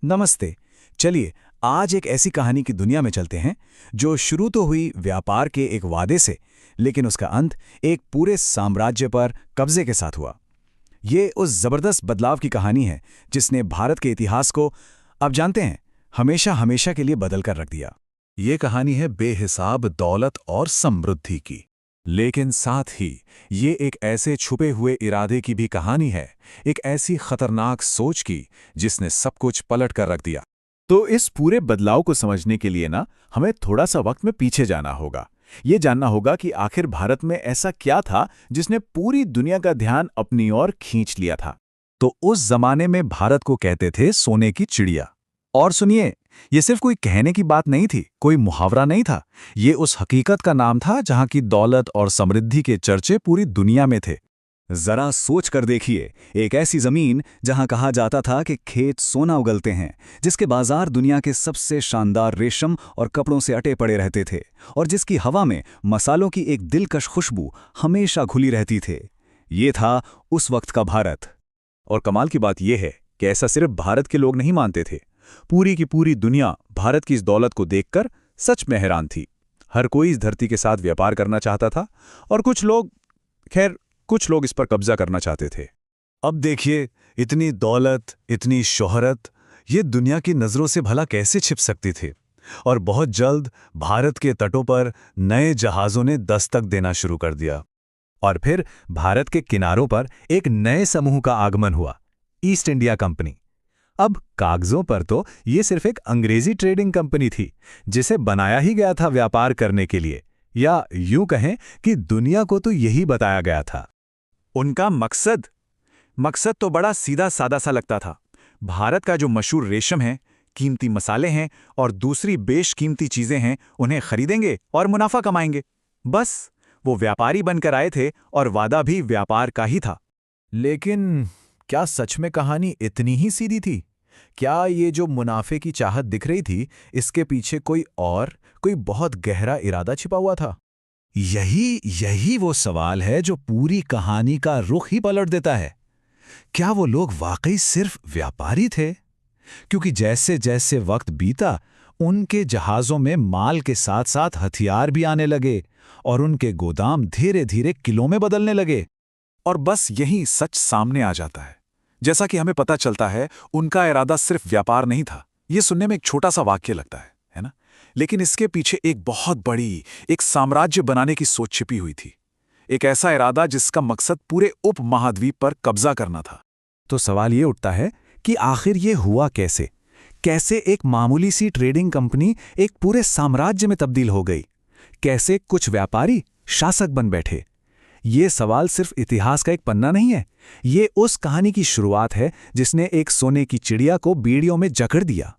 नमस्ते। चलिए आज एक ऐसी कहानी की दुनिया में चलते हैं जो शुरू तो हुई व्यापार के एक वादे से, लेकिन उसका अंत एक पूरे साम्राज्य पर कब्जे के साथ हुआ। ये उस जबरदस्त बदलाव की कहानी है जिसने भारत के इतिहास को, अब जानते हैं, हमेशा हमेशा के लिए बदल कर रख दिया। ये कहानी है बेहिसाब दौलत और समृद्धि की, लेकिन साथ ही ये एक ऐसे छुपे हुए इरादे की भी कहानी है, एक ऐसी खतरनाक सोच की जिसने सब कुछ पलट कर रख दिया। तो इस पूरे बदलाव को समझने के लिए हमें थोड़ा सा वक्त में पीछे जाना होगा। ये जानना होगा कि आखिर भारत में ऐसा क्या था जिसने पूरी दुनिया का ध्यान अपनी ओर खींच लिया था। तो उस जमाने में भारत को कहते थे सोने की चिड़िया। और सुनिए, ये सिर्फ कोई कहने की बात नहीं थी, कोई मुहावरा नहीं था। ये उस हकीकत का नाम था जहां की दौलत और समृद्धि के चर्चे पूरी दुनिया में थे। जरा सोच कर देखिए, एक ऐसी जमीन जहां कहा जाता था कि खेत सोना उगलते हैं, जिसके बाजार दुनिया के सबसे शानदार रेशम और कपड़ों से अटे पड़े रहते थे, और जिसकी हवा में मसालों की एक दिलकश खुशबू हमेशा घुली रहती थे। ये था उस वक्त का भारत। और कमाल की बात यह है कि ऐसा सिर्फ भारत के लोग नहीं मानते थे। पूरी की पूरी दुनिया भारत की इस दौलत को देखकर सच में हैरान थी। हर कोई इस धरती के साथ व्यापार करना चाहता था, और कुछ लोग इस पर कब्जा करना चाहते थे। अब देखिए, इतनी दौलत, इतनी शोहरत, ये दुनिया की नज़रों से भला कैसे छिप सकती थी। और बहुत जल्द भारत के तटों पर नए जहाज़ों ने दस्तक देना शुरू कर दिया। और फिर भारत के किनारों पर एक नए समूह का आगमन हुआ, ईस्ट इंडिया कंपनी। अब कागजों पर तो ये सिर्फ एक अंग्रेजी ट्रेडिंग कंपनी थी, जिसे बनाया ही गया था व्यापार करने के लिए, या यूं कहें कि दुनिया को तो यही बताया गया था। उनका मकसद तो बड़ा सीधा सादा सा लगता था। भारत का जो मशहूर रेशम है, कीमती मसाले हैं और दूसरी बेशकीमती चीजें हैं, उन्हें खरीदेंगे और मुनाफा कमाएंगे। बस वो व्यापारी बनकर आए थे, और वादा भी व्यापार का ही था। लेकिन क्या सच में कहानी इतनी ही सीधी थी? क्या ये जो मुनाफे की चाहत दिख रही थी, इसके पीछे कोई बहुत गहरा इरादा छिपा हुआ था? यही वो सवाल है जो पूरी कहानी का रुख ही पलट देता है। क्या वो लोग वाकई सिर्फ व्यापारी थे? क्योंकि जैसे जैसे वक्त बीता, उनके जहाज़ों में माल के साथ साथ हथियार भी आने लगे, और उनके गोदाम धीरे धीरे किलों में बदलने लगे। और बस यही सच सामने आ जाता है। जैसा कि हमें पता चलता है, उनका इरादा सिर्फ व्यापार नहीं था। ये सुनने में एक छोटा सा वाक्य लगता है ना? लेकिन इसके पीछे एक बहुत बड़ी, एक साम्राज्य बनाने की सोच छिपी हुई थी। एक ऐसा इरादा जिसका मकसद पूरे उपमहाद्वीप पर कब्जा करना था। तो सवाल ये उठता है कि आखिर ये हुआ कैसे? कैसे एक मामूली सी ट्रेडिंग कंपनी एक पूरे साम्राज्य में तब्दील हो गई? कैसे कुछ व्यापारी शासक बन बैठे? ये सवाल सिर्फ इतिहास का एक पन्ना नहीं है, ये उस कहानी की शुरुआत है जिसने एक सोने की चिड़िया को बेड़ियों में जकड़ दिया।